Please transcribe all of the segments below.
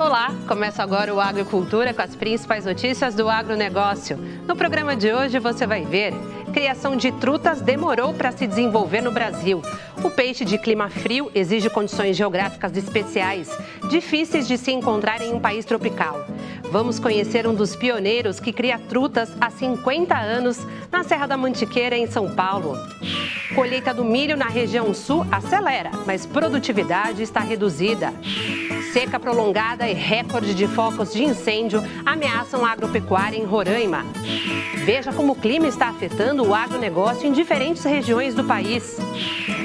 Olá, começa agora o Agricultura com as principais notícias do agronegócio. No programa de hoje você vai ver: criação de trutas demorou para se desenvolver no Brasil. O peixe de clima frio exige condições geográficas especiais, difíceis de se encontrar em um país tropical. Vamos conhecer um dos pioneiros que cria trutas há 50 anos na Serra da Mantiqueira, em São Paulo. Colheita do milho na região sul acelera, mas produtividade está reduzida. Seca prolongada e recorde de focos de incêndio ameaçam a agropecuária em Roraima. Veja como o clima está afetando o agronegócio em diferentes regiões do país.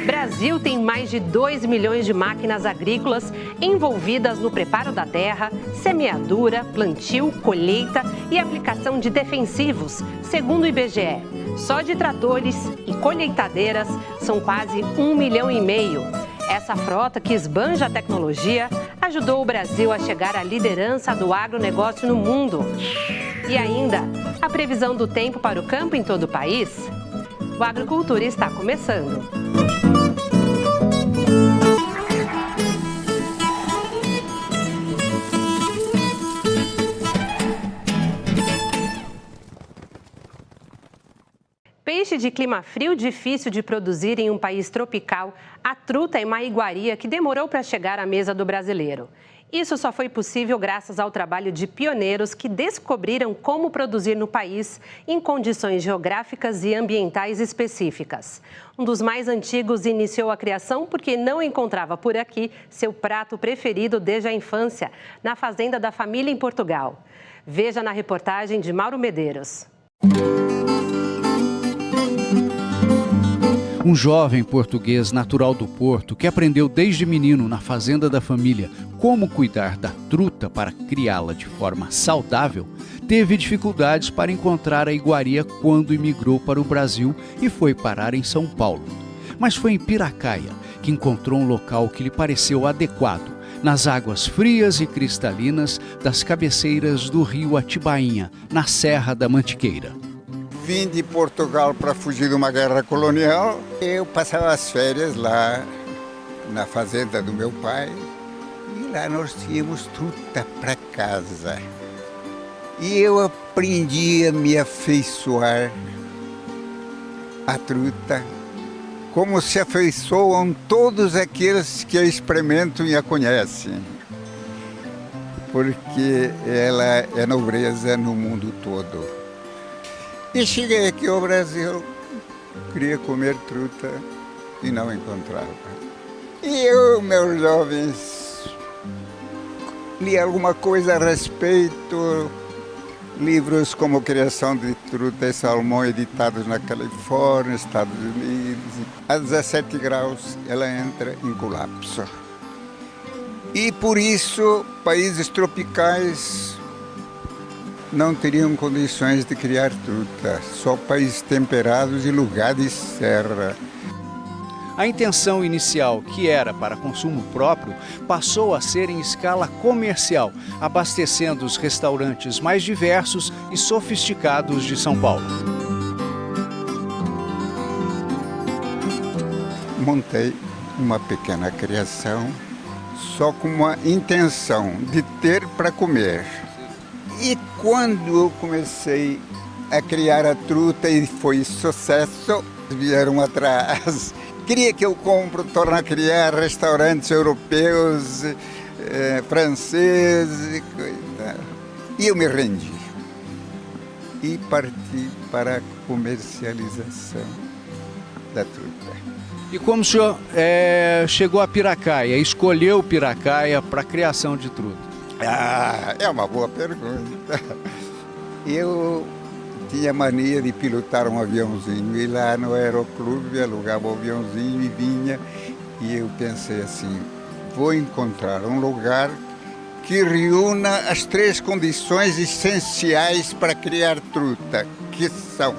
Brasil tem mais de 2 milhões de máquinas agrícolas envolvidas no preparo da terra, semeadura, plantio, colheita e aplicação de defensivos, segundo o IBGE. Só de tratores e colheitadeiras são quase 1,5 milhão. Essa frota, que esbanja a tecnologia, ajudou o Brasil a chegar à liderança do agronegócio no mundo. E ainda, a previsão do tempo para o campo em todo o país? O Agricultura está começando. Peixe de clima frio, difícil de produzir em um país tropical, a truta é uma iguaria que demorou para chegar à mesa do brasileiro. Isso só foi possível graças ao trabalho de pioneiros que descobriram como produzir no país em condições geográficas e ambientais específicas. Um dos mais antigos iniciou a criação porque não encontrava por aqui seu prato preferido desde a infância, na fazenda da família em Portugal. Veja na reportagem de Mauro Medeiros. Um jovem português natural do Porto que aprendeu desde menino na fazenda da família como cuidar da truta para criá-la de forma saudável, teve dificuldades para encontrar a iguaria quando imigrou para o Brasil e foi parar em São Paulo. Mas foi em Piracaia que encontrou um local que lhe pareceu adequado, nas águas frias e cristalinas das cabeceiras do rio Atibainha, na Serra da Mantiqueira. Vim de Portugal para fugir de uma guerra colonial. Eu passava as férias lá na fazenda do meu pai e lá nós tínhamos truta para casa. E eu aprendi a me afeiçoar à truta, como se afeiçoam todos aqueles que a experimentam e a conhecem, porque ela é nobreza no mundo todo. E cheguei aqui ao Brasil, queria comer truta e não encontrava. E eu, meus jovens, li alguma coisa a respeito, livros como Criação de Truta e Salmão, editados na Califórnia, Estados Unidos. A 17 graus ela entra em colapso. E por isso, países tropicais não teriam condições de criar truta, só países temperados e lugares de serra. A intenção inicial, que era para consumo próprio, passou a ser em escala comercial, abastecendo os restaurantes mais diversos e sofisticados de São Paulo. Montei uma pequena criação, só com uma intenção de ter para comer. E quando eu comecei a criar a truta e foi sucesso, vieram atrás. Queria que eu torne a criar restaurantes europeus, franceses, e eu me rendi. E parti para a comercialização da truta. E como o senhor chegou a Piracaia, escolheu Piracaia para a criação de truta? É uma boa pergunta. Eu tinha mania de pilotar um aviãozinho, e lá no aeroclube alugava um aviãozinho e vinha, e eu pensei assim, vou encontrar um lugar que reúna as 3 condições essenciais para criar truta, que são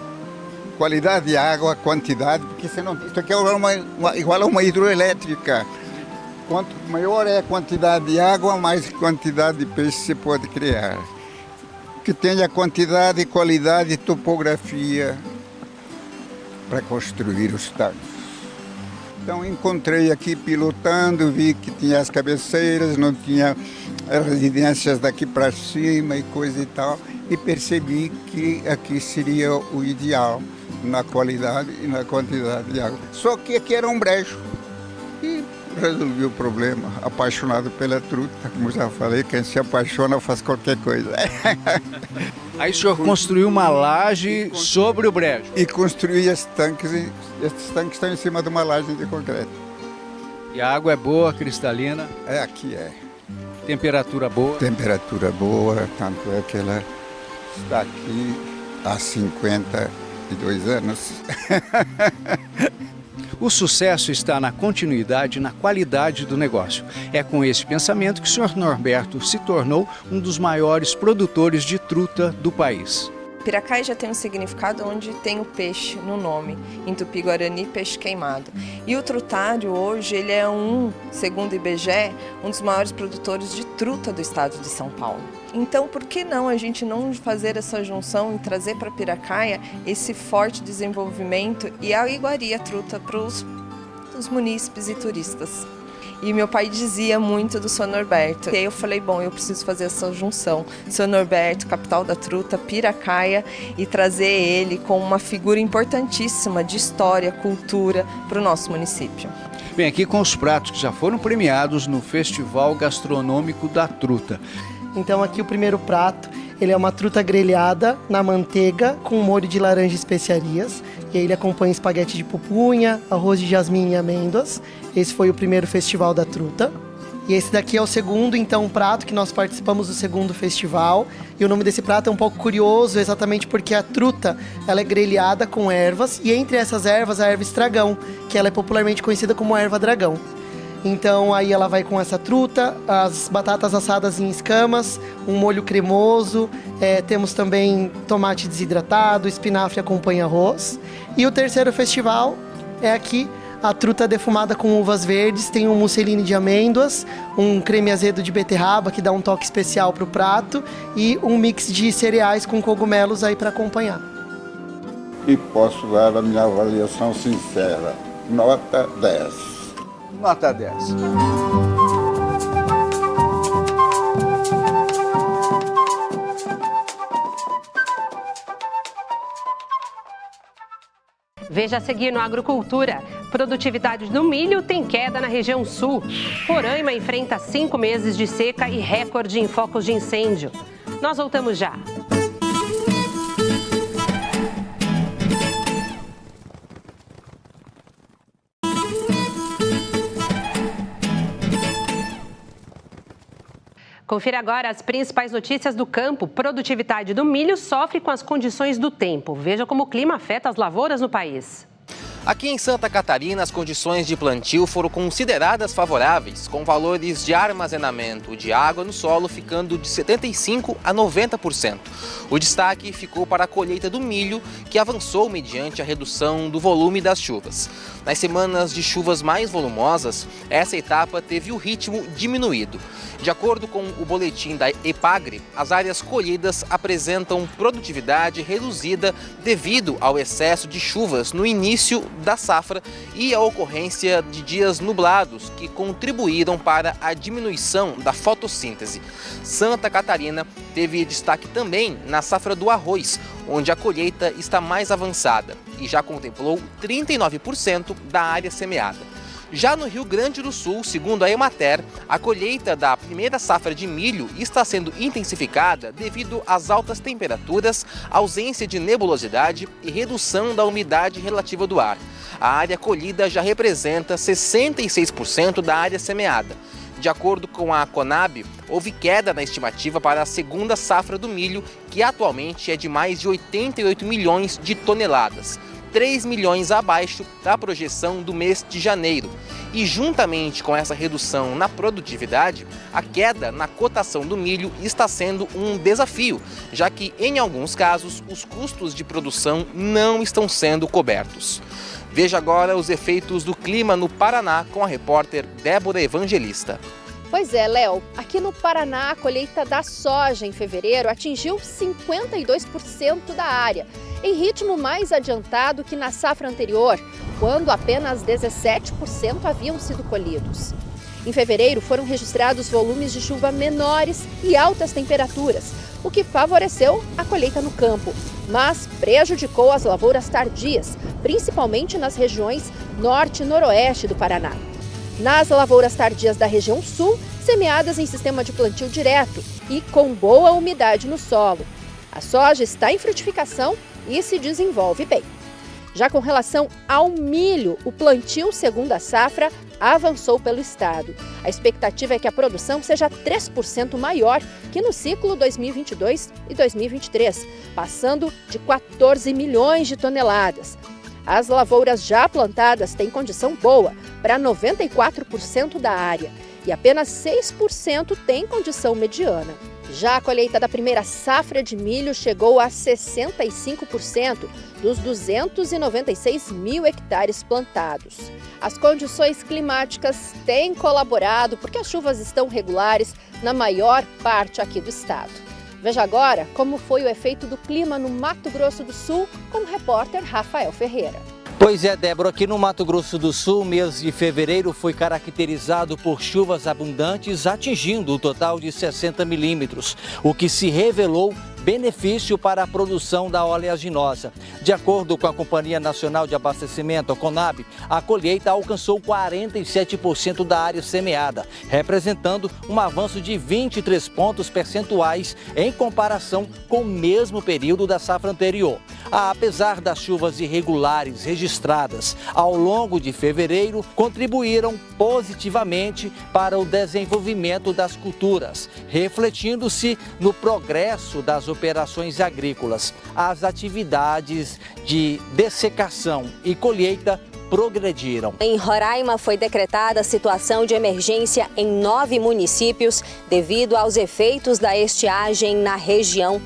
qualidade de água, quantidade, porque senão isso aqui é igual a uma hidroelétrica. Quanto maior é a quantidade de água, mais quantidade de peixe se pode criar. Que tenha quantidade, qualidade e topografia para construir os tanques. Então encontrei aqui pilotando, vi que tinha as cabeceiras, não tinha residências daqui para cima e coisa e tal, e percebi que aqui seria o ideal na qualidade e na quantidade de água. Só que aqui era um brejo e resolvi o problema, apaixonado pela truta, como já falei, quem se apaixona faz qualquer coisa. Aí o senhor construiu uma laje sobre o brejo. E construí esses tanques estão em cima de uma laje de concreto. E a água é boa, cristalina? Aqui é. Temperatura boa? Temperatura boa, tanto é que ela está aqui há 52 anos. O sucesso está na continuidade e na qualidade do negócio. É com esse pensamento que o senhor Norberto se tornou um dos maiores produtores de truta do país. Piracaia já tem um significado onde tem o peixe no nome, em Tupi-Guarani, peixe queimado. E o trutário hoje, ele é segundo o IBGE, um dos maiores produtores de truta do estado de São Paulo. Então, por que não a gente não fazer essa junção e trazer para Piracaia esse forte desenvolvimento e a iguaria truta para os munícipes e turistas? E meu pai dizia muito do São Norberto. E aí eu falei, bom, eu preciso fazer essa junção. São Norberto, capital da truta, Piracaia, e trazer ele como uma figura importantíssima de história, cultura para o nosso município. Bem, aqui com os pratos que já foram premiados no Festival Gastronômico da Truta. Então aqui o primeiro prato, ele é uma truta grelhada na manteiga com molho de laranja e especiarias. E aí ele acompanha espaguete de pupunha, arroz de jasmim e amêndoas. Esse foi o primeiro festival da truta. E esse daqui é o segundo, então, prato que nós participamos do segundo festival. E o nome desse prato é um pouco curioso, exatamente porque a truta, ela é grelhada com ervas. E entre essas ervas, a erva estragão, que ela é popularmente conhecida como erva dragão. Então aí ela vai com essa truta, as batatas assadas em escamas, um molho cremoso, temos também tomate desidratado, espinafre acompanha arroz. E o terceiro festival é aqui, a truta defumada com uvas verdes, tem um musseline de amêndoas, um creme azedo de beterraba que dá um toque especial para o prato e um mix de cereais com cogumelos aí para acompanhar. E posso dar a minha avaliação sincera, nota 10. Nota 10. Veja a seguir no Agricultura. Produtividade do milho tem queda na região sul. Roraima enfrenta 5 meses de seca e recorde em focos de incêndio. Nós voltamos já. Confira agora as principais notícias do campo. Produtividade do milho sofre com as condições do tempo. Veja como o clima afeta as lavouras no país. Aqui em Santa Catarina, as condições de plantio foram consideradas favoráveis, com valores de armazenamento de água no solo ficando de 75% a 90%. O destaque ficou para a colheita do milho, que avançou mediante a redução do volume das chuvas. Nas semanas de chuvas mais volumosas, essa etapa teve o ritmo diminuído. De acordo com o boletim da EPAGRE, as áreas colhidas apresentam produtividade reduzida devido ao excesso de chuvas no início da safra e a ocorrência de dias nublados que contribuíram para a diminuição da fotossíntese. Santa Catarina teve destaque também na safra do arroz, onde a colheita está mais avançada e já contemplou 39% da área semeada. Já no Rio Grande do Sul, segundo a Emater, a colheita da primeira safra de milho está sendo intensificada devido às altas temperaturas, ausência de nebulosidade e redução da umidade relativa do ar. A área colhida já representa 66% da área semeada. De acordo com a Conab, houve queda na estimativa para a segunda safra do milho, que atualmente é de mais de 88 milhões de toneladas. 3 milhões abaixo da projeção do mês de janeiro. E juntamente com essa redução na produtividade, a queda na cotação do milho está sendo um desafio, já que em alguns casos os custos de produção não estão sendo cobertos. Veja agora os efeitos do clima no Paraná com a repórter Débora Evangelista. Pois é, Léo, aqui no Paraná a colheita da soja em fevereiro atingiu 52% da área, em ritmo mais adiantado que na safra anterior, quando apenas 17% haviam sido colhidos. Em fevereiro, foram registrados volumes de chuva menores e altas temperaturas, o que favoreceu a colheita no campo, mas prejudicou as lavouras tardias, principalmente nas regiões norte e noroeste do Paraná. Nas lavouras tardias da região sul, semeadas em sistema de plantio direto e com boa umidade no solo, a soja está em frutificação e se desenvolve bem. Já com relação ao milho, o plantio segunda safra avançou pelo estado. A expectativa é que a produção seja 3% maior que no ciclo 2022 e 2023, passando de 14 milhões de toneladas. As lavouras já plantadas têm condição boa para 94% da área e apenas 6% têm condição mediana. Já a colheita da primeira safra de milho chegou a 65% dos 296 mil hectares plantados. As condições climáticas têm colaborado porque as chuvas estão regulares na maior parte aqui do estado. Veja agora como foi o efeito do clima no Mato Grosso do Sul com o repórter Rafael Ferreira. Pois é, Débora, aqui no Mato Grosso do Sul, o mês de fevereiro foi caracterizado por chuvas abundantes, atingindo o total de 60 milímetros, o que se revelou benefício para a produção da oleaginosa. De acordo com a Companhia Nacional de Abastecimento, a Conab, a colheita alcançou 47% da área semeada, representando um avanço de 23 pontos percentuais em comparação com o mesmo período da safra anterior. Apesar das chuvas irregulares registradas ao longo de fevereiro, contribuíram positivamente para o desenvolvimento das culturas, refletindo-se no progresso das operações agrícolas. As atividades de dessecação e colheita progrediram. Em Roraima foi decretada situação de emergência em 9 municípios devido aos efeitos da estiagem na região.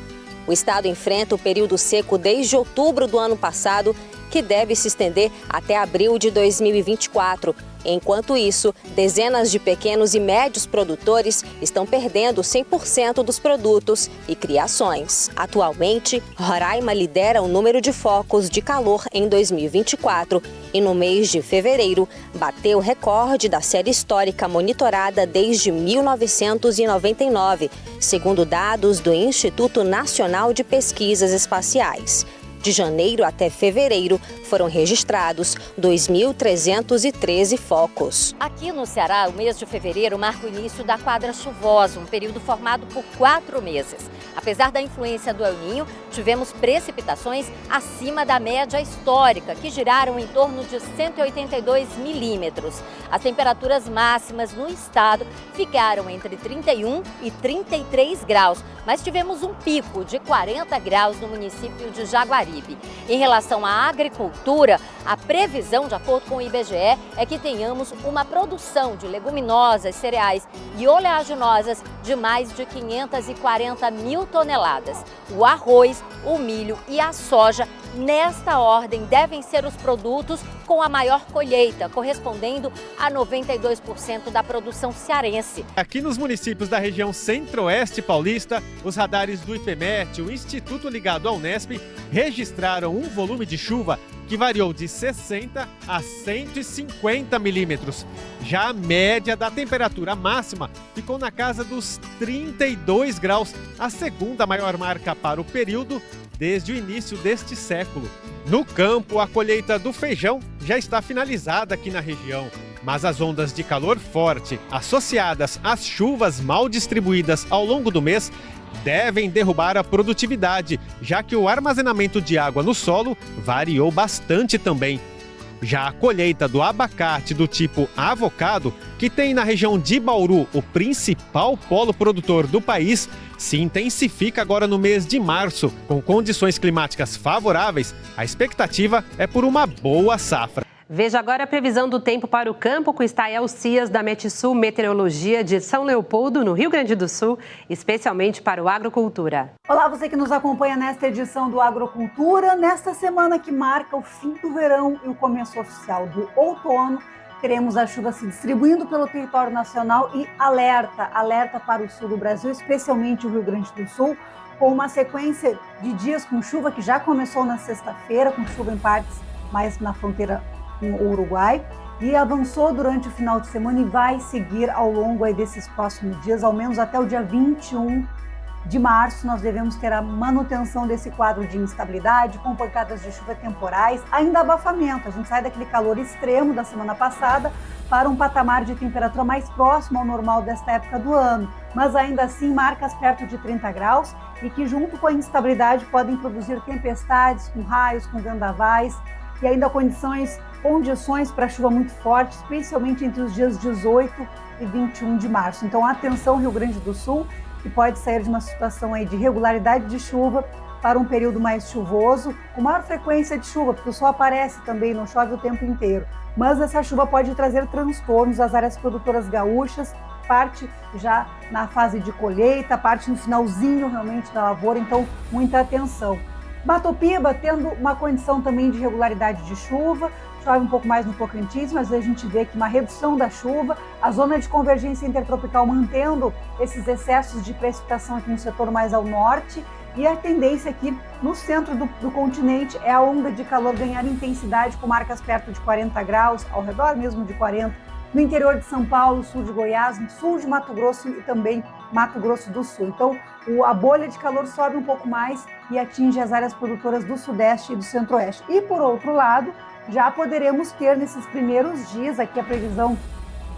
O estado enfrenta o período seco desde outubro do ano passado, que deve se estender até abril de 2024. Enquanto isso, dezenas de pequenos e médios produtores estão perdendo 100% dos produtos e criações. Atualmente, Roraima lidera o número de focos de calor em 2024 e no mês de fevereiro bateu o recorde da série histórica monitorada desde 1999, segundo dados do Instituto Nacional de Pesquisas Espaciais. De janeiro até fevereiro, foram registrados 2.313 focos. Aqui no Ceará, o mês de fevereiro marca o início da quadra chuvosa, um período formado por 4 meses. Apesar da influência do El Niño, tivemos precipitações acima da média histórica, que giraram em torno de 182 milímetros. As temperaturas máximas no estado ficaram entre 31 e 33 graus, mas tivemos um pico de 40 graus no município de Jaguaribe. Em relação à agricultura, a previsão, de acordo com o IBGE, é que tenhamos uma produção de leguminosas, cereais e oleaginosas de mais de 540 mil toneladas. O arroz, o milho e a soja, nesta ordem, devem ser os produtos com a maior colheita, correspondendo a 92% da produção cearense. Aqui nos municípios da região centro-oeste paulista, os radares do IPMET, o Instituto ligado à Unesp, registraram um volume de chuva que variou de 60 a 150 milímetros. Já a média da temperatura máxima ficou na casa dos 32 graus, a segunda maior marca para o período desde o início deste século. No campo, a colheita do feijão já está finalizada aqui na região, mas as ondas de calor forte, associadas às chuvas mal distribuídas ao longo do mês, devem derrubar a produtividade, já que o armazenamento de água no solo variou bastante também. Já a colheita do abacate do tipo avocado, que tem na região de Bauru o principal polo produtor do país, se intensifica agora no mês de março. Com condições climáticas favoráveis, a expectativa é por uma boa safra. Veja agora a previsão do tempo para o campo com Stael Cias, da Metsul Meteorologia de São Leopoldo, no Rio Grande do Sul, especialmente para o Agrocultura. Olá, você que nos acompanha nesta edição do Agrocultura. Nesta semana que marca o fim do verão e o começo oficial do outono, teremos a chuva se distribuindo pelo território nacional e alerta para o sul do Brasil, especialmente o Rio Grande do Sul, com uma sequência de dias com chuva que já começou na sexta-feira, com chuva em partes mais na fronteira com o Uruguai, e avançou durante o final de semana e vai seguir ao longo aí desses próximos dias, ao menos até o dia 21 de março. Nós devemos ter a manutenção desse quadro de instabilidade, com pancadas de chuva temporais, ainda abafamento. A gente sai daquele calor extremo da semana passada para um patamar de temperatura mais próximo ao normal desta época do ano, mas ainda assim marcas perto de 30 graus e que junto com a instabilidade podem produzir tempestades com raios, com vendavais e ainda condições para chuva muito forte, especialmente entre os dias 18 e 21 de março. Então atenção, Rio Grande do Sul, que pode sair de uma situação aí de regularidade de chuva para um período mais chuvoso, com maior frequência de chuva, porque o sol aparece também, não chove o tempo inteiro. Mas essa chuva pode trazer transtornos às áreas produtoras gaúchas, parte já na fase de colheita, parte no finalzinho realmente da lavoura, então muita atenção. Mato Piba tendo uma condição também de regularidade de chuva, chove um pouco mais no Tocantins, mas a gente vê que uma redução da chuva, a zona de convergência intertropical mantendo esses excessos de precipitação aqui no setor mais ao norte, e a tendência aqui no centro do continente é a onda de calor ganhar intensidade com marcas perto de 40 graus, ao redor mesmo de 40, no interior de São Paulo, sul de Goiás, sul de Mato Grosso e também Mato Grosso do Sul. Então, a bolha de calor sobe um pouco mais e atinge as áreas produtoras do Sudeste e do Centro-Oeste. E, por outro lado, já poderemos ter nesses primeiros dias, aqui a previsão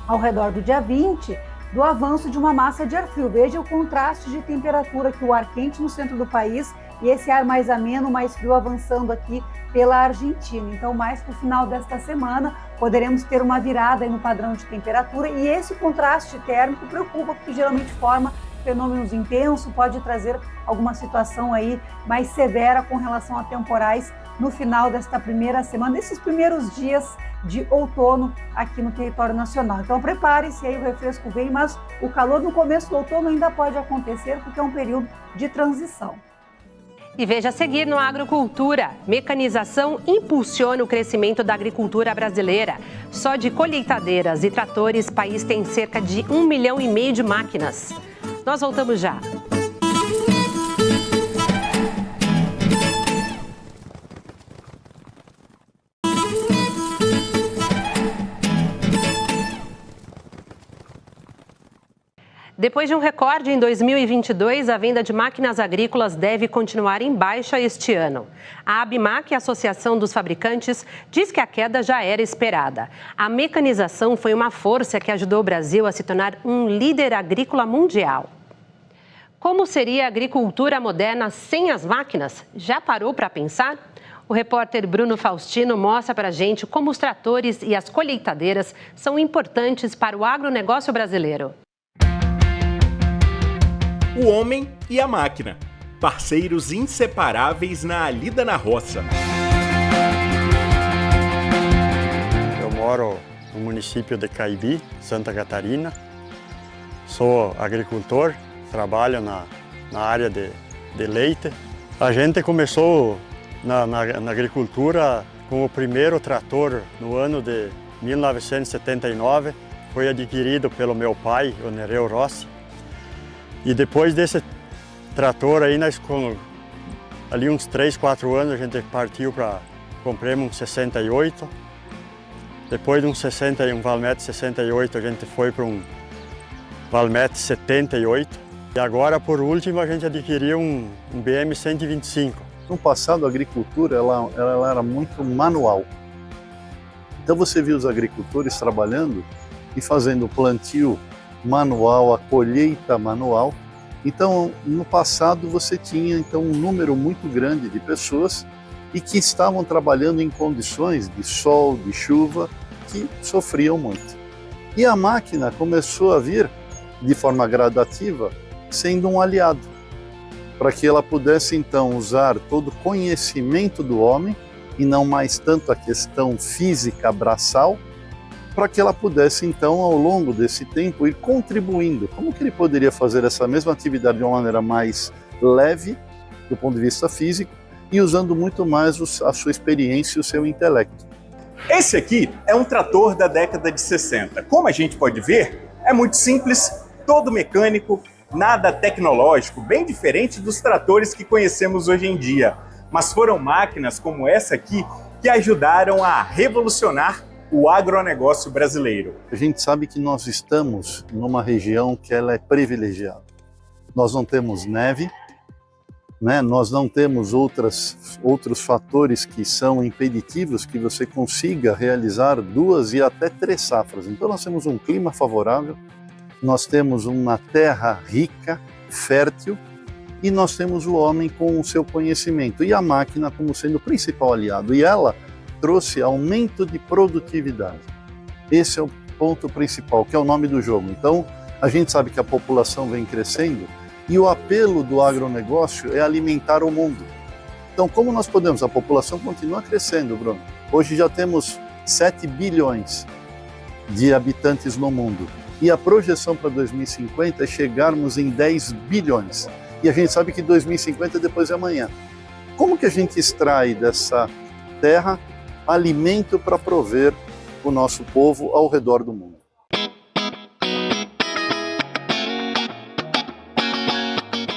ao redor do dia 20, do avanço de uma massa de ar frio. Veja o contraste de temperatura, que o ar quente no centro do país e esse ar mais ameno, mais frio avançando aqui pela Argentina. Então, mais para o final desta semana, poderemos ter uma virada aí no padrão de temperatura e esse contraste térmico preocupa, porque geralmente forma fenômenos intensos, pode trazer alguma situação aí mais severa com relação a temporais no final desta primeira semana, desses primeiros dias de outono aqui no território nacional. Então prepare-se, aí o refresco vem, mas o calor no começo do outono ainda pode acontecer porque é um período de transição. E veja a seguir no Agrocultura. Mecanização impulsiona o crescimento da agricultura brasileira. Só de colheitadeiras e tratores, o país tem cerca de 1,5 milhão de máquinas. Nós voltamos já. Depois de um recorde em 2022, a venda de máquinas agrícolas deve continuar em baixa este ano. A ABMAC, a Associação dos Fabricantes, diz que a queda já era esperada. A mecanização foi uma força que ajudou o Brasil a se tornar um líder agrícola mundial. Como seria a agricultura moderna sem as máquinas? Já parou para pensar? O repórter Bruno Faustino mostra para a gente como os tratores e as colheitadeiras são importantes para o agronegócio brasileiro. O homem e a máquina, parceiros inseparáveis na lida na roça. Eu moro no município de Caibi, Santa Catarina. Sou agricultor, trabalho na área de leite. A gente começou na agricultura com o primeiro trator no ano de 1979. Foi adquirido pelo meu pai, o Nereu Rossi. E depois desse trator aí, nós ali uns 3, 4 anos, a gente partiu para compramos um 68. Depois de um Valmet 68, a gente foi para um Valmet 78. E agora, por último, a gente adquiriu um BM 125. No passado, a agricultura ela era muito manual. Então você viu os agricultores trabalhando e fazendo plantio manual, a colheita manual. Então, no passado você tinha então um número muito grande de pessoas e que estavam trabalhando em condições de sol, de chuva, que sofriam muito. E a máquina começou a vir de forma gradativa, sendo um aliado, para que ela pudesse então usar todo o conhecimento do homem e não mais tanto a questão física braçal, para que ela pudesse, então, ao longo desse tempo, ir contribuindo. Como que ele poderia fazer essa mesma atividade de uma maneira mais leve, do ponto de vista físico, e usando muito mais a sua experiência e o seu intelecto. Esse aqui é um trator da década de 60. Como a gente pode ver, é muito simples, todo mecânico, nada tecnológico, bem diferente dos tratores que conhecemos hoje em dia. Mas foram máquinas como essa aqui que ajudaram a revolucionar o agronegócio brasileiro? A gente sabe que nós estamos numa região que ela é privilegiada. Nós não temos neve, né? Nós não temos outros fatores que são impeditivos que você consiga realizar 2 e até 3 safras. Então nós temos um clima favorável, nós temos uma terra rica, fértil, e nós temos o homem com o seu conhecimento e a máquina como sendo o principal aliado. E ela trouxe aumento de produtividade. Esse é o ponto principal, que é o nome do jogo. Então, a gente sabe que a população vem crescendo e o apelo do agronegócio é alimentar o mundo. Então, como nós podemos? A população continua crescendo, Bruno. Hoje já temos 7 bilhões de habitantes no mundo. E a projeção para 2050 é chegarmos em 10 bilhões. E a gente sabe que 2050 depois é amanhã. Como que a gente extrai dessa terra alimento para prover o nosso povo ao redor do mundo?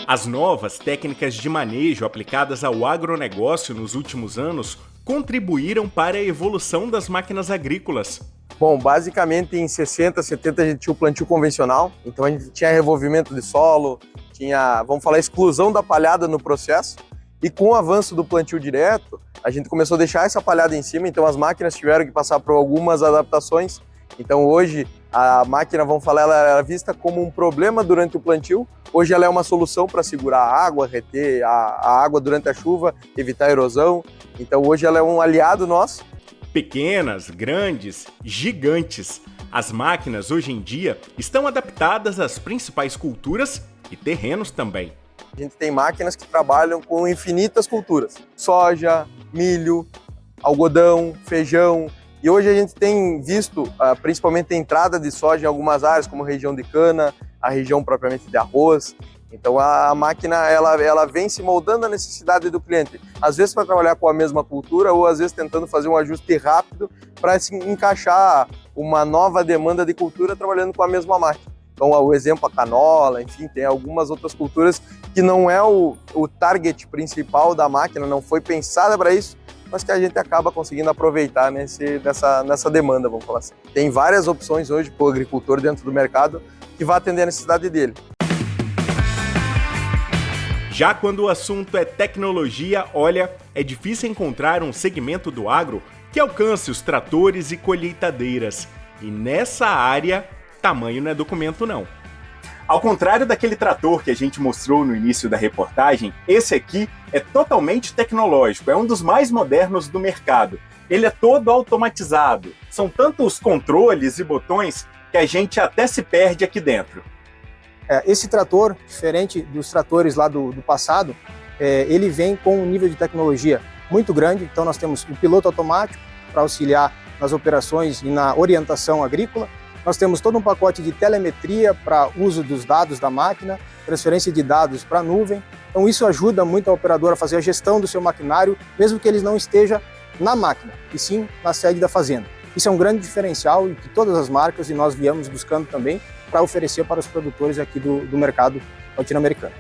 As novas técnicas de manejo aplicadas ao agronegócio nos últimos anos contribuíram para a evolução das máquinas agrícolas. Bom, basicamente em 60, 70 a gente tinha o plantio convencional, então a gente tinha revolvimento de solo, tinha, vamos falar, exclusão da palhada no processo, e com o avanço do plantio direto, a gente começou a deixar essa palhada em cima, então as máquinas tiveram que passar por algumas adaptações. Então hoje a máquina, vamos falar, ela era vista como um problema durante o plantio, hoje ela é uma solução para segurar a água, reter a água durante a chuva, evitar a erosão, então hoje ela é um aliado nosso. Pequenas, grandes, gigantes, as máquinas hoje em dia estão adaptadas às principais culturas e terrenos também. A gente tem máquinas que trabalham com infinitas culturas, soja, milho, algodão, feijão, e hoje a gente tem visto principalmente a entrada de soja em algumas áreas, como a região de cana, a região propriamente de arroz. Então a máquina ela vem se moldando à necessidade do cliente, às vezes para trabalhar com a mesma cultura ou às vezes tentando fazer um ajuste rápido para se encaixar uma nova demanda de cultura trabalhando com a mesma máquina. Então o exemplo, a canola, enfim, tem algumas outras culturas que não é o target principal da máquina, não foi pensada para isso, mas que a gente acaba conseguindo aproveitar nessa demanda, vamos falar assim. Tem várias opções hoje para o agricultor dentro do mercado que vai atender a necessidade dele. Já quando o assunto é tecnologia, olha, é difícil encontrar um segmento do agro que alcance os tratores e colheitadeiras. E nessa área, tamanho não é documento não. Ao contrário daquele trator que a gente mostrou no início da reportagem, esse aqui é totalmente tecnológico, é um dos mais modernos do mercado. Ele é todo automatizado, são tantos controles e botões que a gente até se perde aqui dentro. Esse trator, diferente dos tratores lá do passado, ele vem com um nível de tecnologia muito grande. Então nós temos o piloto automático para auxiliar nas operações e na orientação agrícola. Nós temos todo um pacote de telemetria para uso dos dados da máquina, transferência de dados para a nuvem. Então isso ajuda muito a operadora a fazer a gestão do seu maquinário, mesmo que ele não esteja na máquina, e sim na sede da fazenda. Isso é um grande diferencial e que todas as marcas, e nós viemos buscando também, para oferecer para os produtores aqui do mercado latino-americano.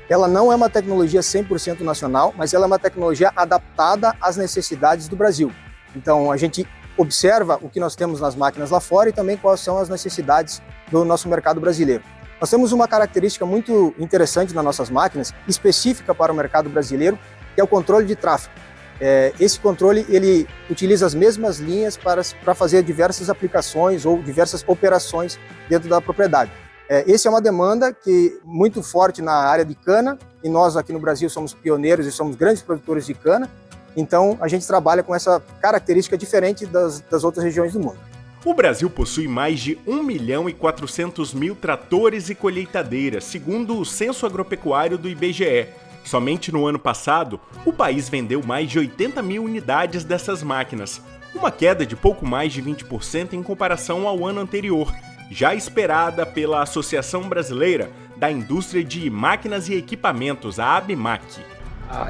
Ela não é uma tecnologia 100% nacional, mas ela é uma tecnologia adaptada às necessidades do Brasil. Então a gente observa o que nós temos nas máquinas lá fora e também quais são as necessidades do nosso mercado brasileiro. Nós temos uma característica muito interessante nas nossas máquinas, específica para o mercado brasileiro, que é o controle de tráfego. Esse controle ele utiliza as mesmas linhas para fazer diversas aplicações ou diversas operações dentro da propriedade. Essa é uma demanda que muito forte na área de cana, e nós aqui no Brasil somos pioneiros e somos grandes produtores de cana, então a gente trabalha com essa característica diferente das outras regiões do mundo. O Brasil possui mais de 1.400.000 tratores e colheitadeiras, segundo o Censo Agropecuário do IBGE. Somente no ano passado, o país vendeu mais de 80.000 unidades dessas máquinas, uma queda de pouco mais de 20% em comparação ao ano anterior, já esperada pela Associação Brasileira da Indústria de Máquinas e Equipamentos, a ABMAQ.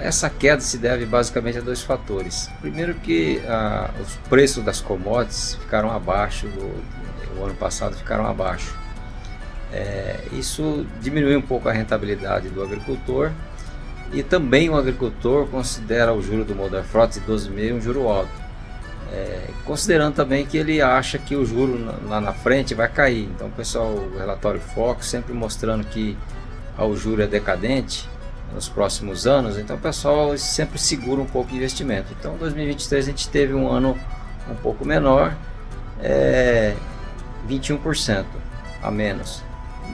Essa queda se deve basicamente a 2 fatores. Primeiro que os preços das commodities ficaram abaixo, o ano passado ficaram abaixo. Isso diminuiu um pouco a rentabilidade do agricultor. E também o agricultor considera o juro do Moderfrota de 12,5 um juro alto. Considerando também que ele acha que o juro lá na frente vai cair. Então, o relatório Focus sempre mostrando que o juro é decadente nos próximos anos, então o pessoal sempre segura um pouco o investimento. Então, em 2023 a gente teve um ano um pouco menor, 21% a menos.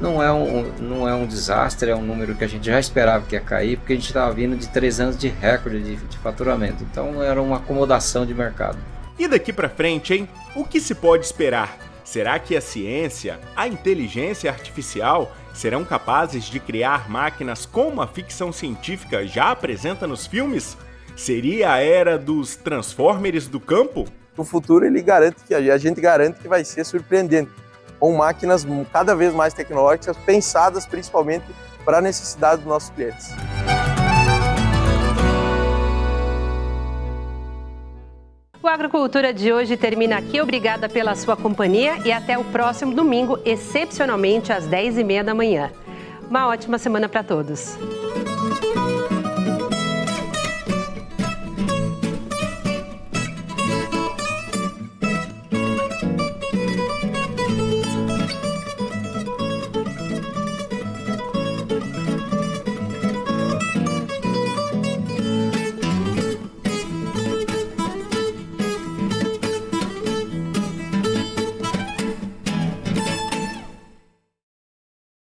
Não é um desastre, é um número que a gente já esperava que ia cair, porque a gente estava vindo de 3 anos de recorde de faturamento. Então era uma acomodação de mercado. E daqui para frente, hein? O que se pode esperar? Será que a ciência, a inteligência artificial serão capazes de criar máquinas como a ficção científica já apresenta nos filmes? Seria a era dos Transformers do campo? No futuro a gente garante que vai ser surpreendente, com máquinas cada vez mais tecnológicas, pensadas principalmente para a necessidade dos nossos clientes. O Agrocultura de hoje termina aqui. Obrigada pela sua companhia e até o próximo domingo, excepcionalmente às 10h30 da manhã. Uma ótima semana para todos.